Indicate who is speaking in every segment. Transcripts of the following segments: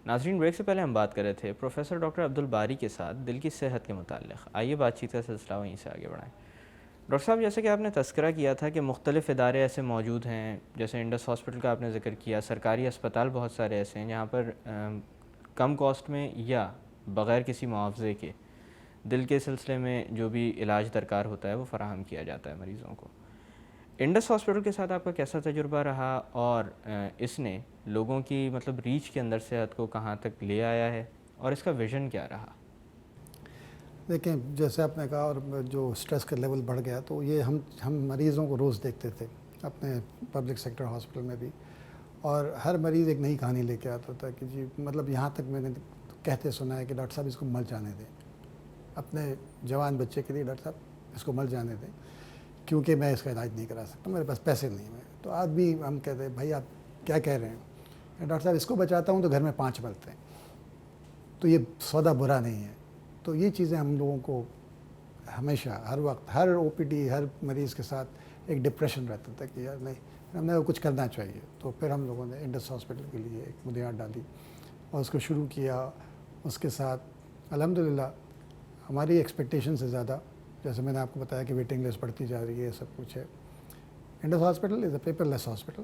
Speaker 1: ناظرین، بریک سے پہلے ہم بات کر رہے تھے پروفیسر ڈاکٹر عبدالباری کے ساتھ دل کی صحت کے متعلق. آئیے بات چیت کا سلسلہ وہیں سے آگے بڑھائیں. ڈاکٹر صاحب، جیسے کہ آپ نے تذکرہ کیا تھا کہ مختلف ادارے ایسے موجود ہیں، جیسے انڈس ہاسپٹل کا آپ نے ذکر کیا، سرکاری اسپتال بہت سارے ایسے ہیں جہاں پر کم کاسٹ میں یا بغیر کسی معاوضے کے دل کے سلسلے میں جو بھی علاج درکار ہوتا ہے وہ فراہم کیا جاتا ہے مریضوں کو. انڈس ہاسپٹل کے ساتھ آپ کا کیسا تجربہ رہا، اور اس نے لوگوں کی ریچ کے اندر صحت کو کہاں تک لے آیا ہے، اور اس کا ویژن کیا رہا؟
Speaker 2: دیکھیں، جیسے آپ نے کہا، اور جو سٹریس کا لیول بڑھ گیا تو یہ ہم مریضوں کو روز دیکھتے تھے اپنے پبلک سیکٹر ہاسپٹل میں بھی، اور ہر مریض ایک نئی کہانی لے کے آتا تھا کہ جی یہاں تک میں نے کہتے سنا ہے کہ ڈاکٹر صاحب اس کو مر جانے دیں، اپنے جوان بچے کے لیے ڈاکٹر صاحب اس کو مر جانے دیں، کیونکہ میں اس کا علاج نہیں کرا سکتا، میرے پاس پیسے نہیں ہیں. تو آج بھی ہم کہتے ہیں بھائی آپ کیا کہہ رہے ہیں؟ ڈاکٹر صاحب اس کو بچاتا ہوں تو گھر میں 5 مرتے ہیں، تو یہ سودا برا نہیں ہے. تو یہ چیزیں ہم لوگوں کو ہمیشہ ہر وقت ہر او پی ڈی ہر مریض کے ساتھ ایک ڈپریشن رہتا تھا کہ یار نہیں، ہم نے کچھ کرنا چاہیے. تو پھر ہم لوگوں نے انڈس ہاسپٹل کے لیے ایک بنیاد ڈالی اور اس کو شروع کیا. اس کے ساتھ الحمدللہ ہماری ایکسپیکٹیشن سے زیادہ، جیسے میں نے آپ کو بتایا کہ ویٹنگ لسٹ بڑھتی جا رہی ہے، سب کچھ ہے. Indus hospital is a paper less hospital,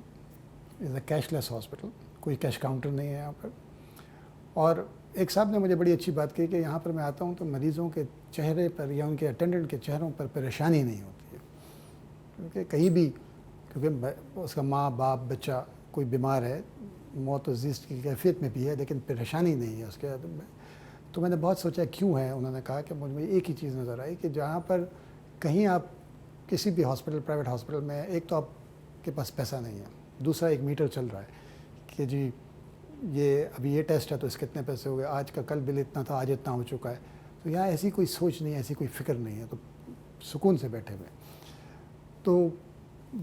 Speaker 2: is a cash less hospital, کوئی کیش کاؤنٹر نہیں ہے یہاں پر. اور ایک صاحب نے مجھے بڑی اچھی بات کی کہ یہاں پر میں آتا ہوں تو مریضوں کے چہرے پر یا ان کے اٹینڈنٹ کے چہروں پر پریشانی نہیں ہوتی ہے، کیونکہ کہیں بھی، کیونکہ اس کا ماں باپ بچہ کوئی بیمار ہے، موت و زیست کی کیفیت میں بھی ہے، لیکن پریشانی نہیں ہے اس کے میں. تو میں نے بہت سوچا کیوں ہے. انہوں نے کہا کہ مجھے ایک ہی چیز نظر آئی کہ جہاں پر کہیں آپ کسی بھی ہاسپٹل، پرائیویٹ ہاسپٹل میں، ایک تو آپ کے پاس پیسہ نہیں ہے، دوسرا ایک میٹر چل رہا ہے کہ جی یہ ابھی یہ ٹیسٹ ہے تو اس کے اتنے پیسے ہو گئے، آج کا کل بل اتنا تھا، آج اتنا ہو چکا ہے. تو یہاں ایسی کوئی سوچ نہیں ہے، ایسی کوئی فکر نہیں ہے، تو سکون سے بیٹھے ہوئے. تو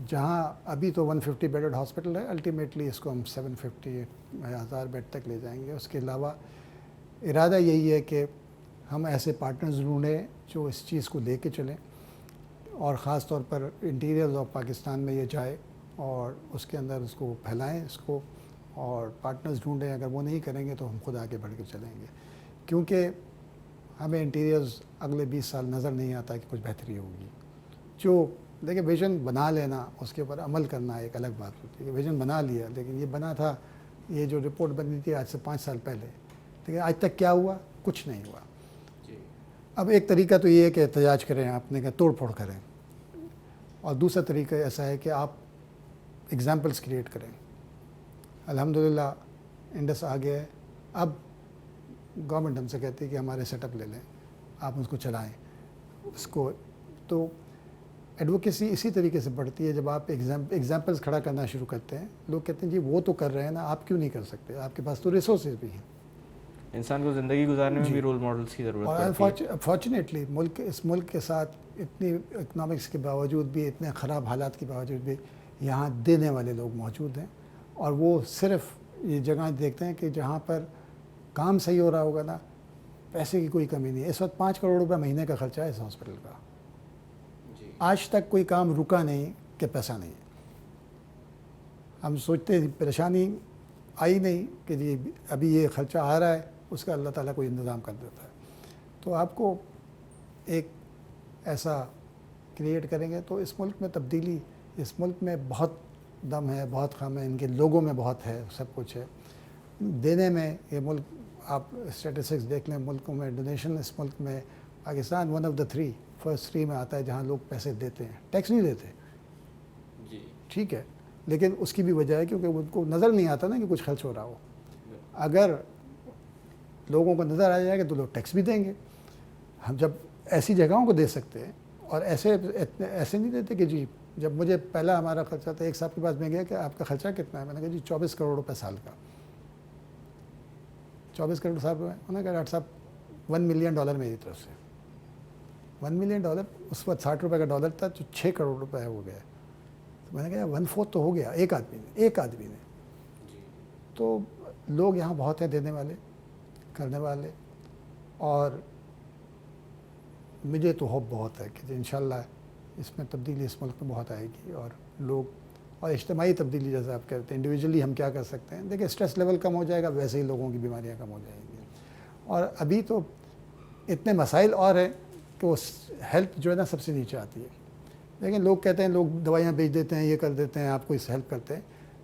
Speaker 2: جہاں ابھی تو 150 بیڈڈ ہاسپٹل ہے، الٹیمیٹلی اس کو ہم 750 1000 بیڈ تک لے جائیں گے. اس کے علاوہ ارادہ یہی ہے کہ ہم ایسے پارٹنرز ڈھونڈیں جو اس چیز کو لے کے چلیں، اور خاص طور پر انٹیریئرز آف پاکستان میں یہ جائے اور اس کے اندر اس کو پھیلائیں اس کو، اور پارٹنرز ڈھونڈیں. اگر وہ نہیں کریں گے تو ہم خود آگے بڑھ کے چلیں گے، کیونکہ ہمیں انٹیریئرز اگلے 20 سال نظر نہیں آتا کہ کچھ بہتری ہوگی. جو دیکھیں، ویژن بنا لینا، اس کے اوپر عمل کرنا ایک الگ بات ہوتی ہے. ویژن بنا لیا، لیکن یہ بنا تھا، یہ جو رپورٹ بنی تھی آج سے 5 سال پہلے، لیکن آج تک کیا ہوا؟ کچھ نہیں ہوا. اب ایک طریقہ تو یہ ہے کہ احتجاج کریں، آپ نے کہا توڑ پھوڑ کریں، اور دوسرا طریقہ ایسا ہے کہ آپ ایگزامپلس کریٹ کریں. الحمدللہ انڈس آ گیا ہے. اب گورنمنٹ ہم سے کہتی ہے کہ ہمارے سیٹ اپ لے لیں، آپ اس کو چلائیں اس کو. تو ایڈوکیسی اسی طریقے سے بڑھتی ہے جب آپ ایگزامپلس کھڑا کرنا شروع کرتے ہیں. لوگ کہتے ہیں جی وہ تو کر رہے ہیں نا، آپ کیوں نہیں کر سکتے؟ آپ کے پاس تو ریسورسز بھی ہیں.
Speaker 1: انسان کو زندگی گزارنے میں
Speaker 2: جی.
Speaker 1: بھی رول ماڈلس کی ضرورت
Speaker 2: اور
Speaker 1: پڑتی ہے.
Speaker 2: انفارچونیٹلی اس ملک کے ساتھ اتنی اکنامکس کے باوجود بھی، اتنے خراب حالات کے باوجود بھی یہاں دینے والے لوگ موجود ہیں، اور وہ صرف یہ جگہ دیکھتے ہیں کہ جہاں پر کام صحیح ہو رہا ہوگا نا، پیسے کی کوئی کمی نہیں ہے. اس وقت 5 کروڑ روپے مہینے کا خرچہ ہے اس ہاسپٹل کا. آج تک کوئی کام رکا نہیں کہ پیسہ نہیں ہے. ہم سوچتے ہیں پریشانی آئی نہیں کہ جی ابھی یہ خرچہ آ رہا ہے، اس کا اللہ تعالیٰ کوئی انتظام کر دیتا ہے. تو آپ کو ایک ایسا کریٹ کریں گے تو اس ملک میں تبدیلی، اس ملک میں بہت دم ہے، بہت خم ہے، ان کے لوگوں میں بہت ہے، سب کچھ ہے دینے میں. یہ ملک آپ اسٹیٹسٹکس دیکھ لیں، ملکوں میں ڈونیشن، اس ملک میں پاکستان 1 آف the 3 فرسٹ 3 میں آتا ہے جہاں لوگ پیسے دیتے ہیں، ٹیکس نہیں دیتے. ٹھیک ہے، لیکن اس کی بھی وجہ ہے کیونکہ ان کو نظر نہیں آتا نا کہ کچھ خرچ ہو رہا ہو. اگر لوگوں کو نظر آ جائے گا تو لوگ ٹیکس بھی دیں گے. ہم جب ایسی جگہوں کو دے سکتے ہیں، اور ایسے نہیں دیتے کہ جی جب مجھے پہلا ہمارا خرچہ تھا، ایک صاحب کے پاس میں گیا کہ آپ کا خرچہ کتنا ہے؟ میں نے کہا جی 24 کروڑ روپے سال کا. 24 کروڑ صاحب میں انہوں نے کہا ڈاکٹر صاحب $1 ملین میری طرف سے. $1 ملین اس وقت 60 روپے کا ڈالر تھا، جو 6 کروڑ روپے ہو گیا. تو میں نے کہا 1/4 تو ہو گیا ایک آدمی نے. تو لوگ یہاں بہت ہیں دینے والے، کرنے والے، اور مجھے تو ہوپ بہت ہے کہ انشاءاللہ اس میں تبدیلی اس ملک میں بہت آئے گی، اور لوگ اور اجتماعی تبدیلی جیسے آپ کہتے ہیں انڈیویجولی ہم کیا کر سکتے ہیں. دیکھیں اسٹریس لیول کم ہو جائے گا ویسے ہی لوگوں کی بیماریاں کم ہو جائیں گی. اور ابھی تو اتنے مسائل اور ہیں کہ وہ ہیلتھ جو ہے نا سب سے نیچے آتی ہے. لیکن لوگ کہتے ہیں لوگ دوائیاں بیچ دیتے ہیں یہ کر دیتے ہیں آپ کو اس ہیلپ کرتے ہیں,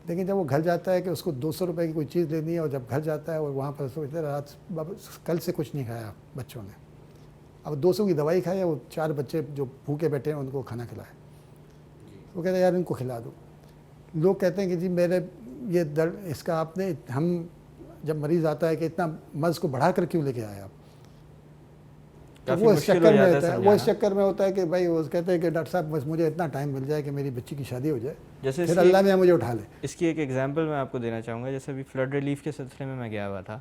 Speaker 2: لیکن جب وہ گھر جاتا ہے کہ اس کو 200 روپے کی کوئی چیز لینی ہے اور جب گھر جاتا ہے اور وہاں پر سوچتے ہیں رات کل سے کچھ نہیں کھایا بچوں نے, اب 200 کی دوائی کھائے وہ 4 بچے جو بھوکے بیٹھے ہیں ان کو کھانا کھلائے. وہ کہتے ہیں یار ان کو کھلا دو. لوگ کہتے ہیں کہ جی میرے یہ درد اس کا آپ نے ہم جب مریض آتا ہے کہ اتنا مرض کو بڑھا کر کیوں لے کے آئے آپ, تو وہ اس چکر میں ہوتا ہے ہوتا ہے کہ بھائی وہ کہتے ہیں کہ ڈاکٹر صاحب بس مجھے اتنا ٹائم مل جائے کہ میری بچی کی شادی ہو جائے
Speaker 1: جیسے
Speaker 2: پھر اللہ میں مجھے اٹھا لے.
Speaker 1: اس کی ایک ایگزامپل میں آپ کو دینا چاہوں گا. جیسے ابھی فلڈ ریلیف کے سلسلے میں گیا ہوا تھا,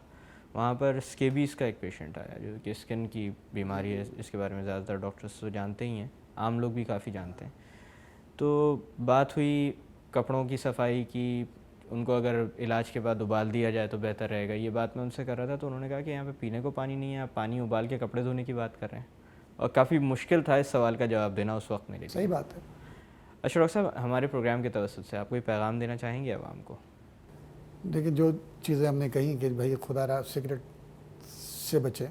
Speaker 1: وہاں پر اسکیبیز کا ایک پیشنٹ آیا جو کہ اسکن کی بیماری ہے. اس کے بارے میں زیادہ تر ڈاکٹرس تو جانتے ہی ہیں, عام لوگ بھی کافی جانتے ہیں. تو بات ہوئی کپڑوں کی صفائی کی, ان کو اگر علاج کے بعد ابال دیا جائے تو بہتر رہے گا. یہ بات میں ان سے کر رہا تھا تو انہوں نے کہا کہ یہاں پہ پینے کو پانی نہیں ہے, آپ پانی ابال کے کپڑے دھونے کی بات کر رہے ہیں. اور کافی مشکل تھا اس سوال کا جواب دینا اس وقت میرے لیے.
Speaker 2: صحیح بات ہے.
Speaker 1: اچھا ڈاکٹر صاحب, ہمارے پروگرام کے توسط سے آپ کوئی پیغام دینا چاہیں گے عوام کو؟
Speaker 2: دیکھیں جو چیزیں ہم نے کہیں کہ بھائی خدا را سگریٹ سے بچیں.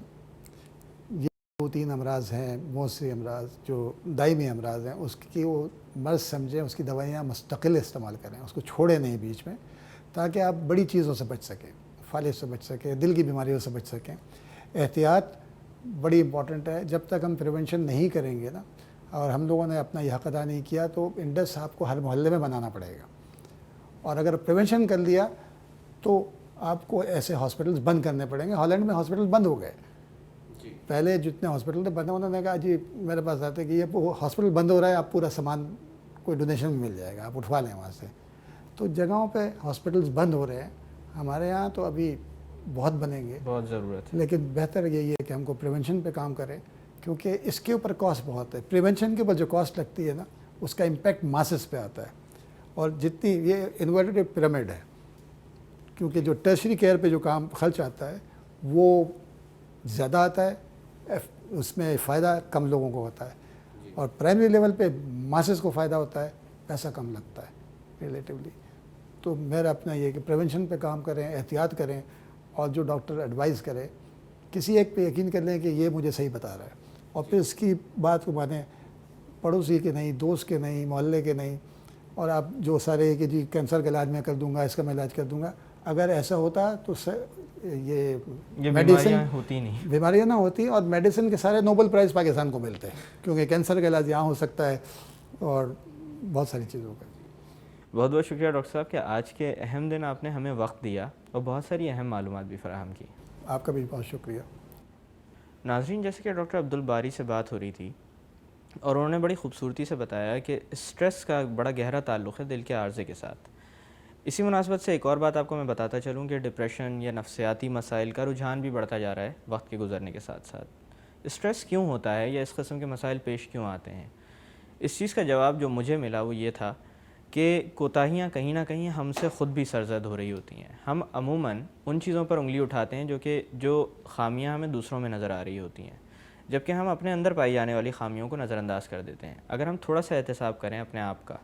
Speaker 2: یہ 2-3 امراض ہیں موثری امراض جو دائمی امراض ہیں, اس کی وہ مرض سمجھیں, اس کی دوائیاں مستقل استعمال کریں, اس کو چھوڑیں نہیں بیچ میں, تاکہ آپ بڑی چیزوں سے بچ سکیں, فالج سے بچ سکیں, دل کی بیماریوں سے بچ سکیں. احتیاط بڑی امپورٹنٹ ہے. جب تک ہم پریونشن نہیں کریں گے نا, اور ہم لوگوں نے اپنا یہ حق ادا نہیں کیا, تو انڈس آپ کو ہر محلے میں بنانا پڑے گا. اور اگر پریونشن کر لیا تو آپ کو ایسے ہاسپٹلز بند کرنے پڑیں گے. ہالینڈ میں ہاسپٹل بند ہو گئے. پہلے جتنے ہاسپٹل تھے بند, انہوں نے کہا جی میرے پاس آتے کہ یہ ہاسپٹل بند ہو رہا ہے, آپ پورا سامان کوئی ڈونیشن میں مل جائے گا, آپ اٹھوا لیں وہاں سے. تو جگہوں پہ ہاسپٹلز بند ہو رہے ہیں. ہمارے یہاں تو ابھی بہت بنیں گے,
Speaker 1: بہت ضرورت ہے.
Speaker 2: لیکن بہتر یہی ہے کہ ہم کو پریونشن پہ کام کریں, کیونکہ اس کے اوپر کاسٹ بہت ہے. پریونشن کے اوپر جو کاسٹ لگتی ہے نا, اس کا امپیکٹ ماسز پہ آتا ہے. اور جتنی یہ انورٹڈ پیرامڈ ہے, کیونکہ جو ٹرشری کیئر پہ جو کام خرچ آتا ہے وہ زیادہ آتا ہے, اس میں فائدہ کم لوگوں کو ہوتا ہے. اور پرائمری لیول پہ ماسز کو فائدہ ہوتا ہے, پیسہ کم لگتا ہے ریلیٹیولی. تو میرا اپنا یہ کہ پریونشن پہ کام کریں, احتیاط کریں, اور جو ڈاکٹر ایڈوائز کرے کسی ایک پہ یقین کر لیں کہ یہ مجھے صحیح بتا رہا ہے, اور پھر اس کی بات کو مانیں, پڑوسی کے نہیں, دوست کے نہیں, محلے کے نہیں. اور آپ جو سارے کہ جی کینسر کا علاج میں کر دوں گا, اس کا میں علاج کر دوں گا, اگر ایسا ہوتا تو یہ میڈیسن
Speaker 1: ہوتی نہیں,
Speaker 2: بیماریاں نہ ہوتی, اور میڈیسن کے سارے نوبل پرائز پاکستان کو ملتے ہیں, کیونکہ کینسر کا علاج یہاں ہو سکتا ہے اور بہت ساری چیزوں کا.
Speaker 1: بہت بہت شکریہ ڈاکٹر صاحب کہ آج کے اہم دن آپ نے ہمیں وقت دیا اور بہت ساری اہم معلومات بھی فراہم کی.
Speaker 2: آپ کا بھی بہت شکریہ.
Speaker 1: ناظرین, جیسے کہ ڈاکٹر عبدالباری سے بات ہو رہی تھی اور انہوں نے بڑی خوبصورتی سے بتایا کہ اسٹریس کا بڑا گہرا تعلق ہے دل کے عارضے کے ساتھ. اسی مناسبت سے ایک اور بات آپ کو میں بتاتا چلوں کہ ڈپریشن یا نفسیاتی مسائل کا رجحان بھی بڑھتا جا رہا ہے وقت کے گزرنے کے ساتھ ساتھ. اسٹریس کیوں ہوتا ہے یا اس قسم کے مسائل پیش کیوں آتے ہیں؟ اس چیز کا جواب جو مجھے ملا وہ یہ تھا کہ کوتاہیاں کہیں نہ کہیں ہم سے خود بھی سرزد ہو رہی ہوتی ہیں. ہم عموماً ان چیزوں پر انگلی اٹھاتے ہیں جو خامیاں ہمیں دوسروں میں نظر آ رہی ہوتی ہیں, جبکہ ہم اپنے اندر پائی جانے والی خامیوں کو نظر انداز کر دیتے ہیں. اگر ہم تھوڑا سا احتساب کریں اپنے آپ کا,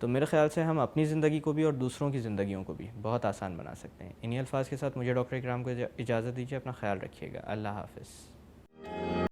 Speaker 1: تو میرے خیال سے ہم اپنی زندگی کو بھی اور دوسروں کی زندگیوں کو بھی بہت آسان بنا سکتے ہیں. انہی الفاظ کے ساتھ مجھے ڈاکٹر اکرام کو اجازت دیجیے. اپنا خیال رکھیے گا. اللہ حافظ.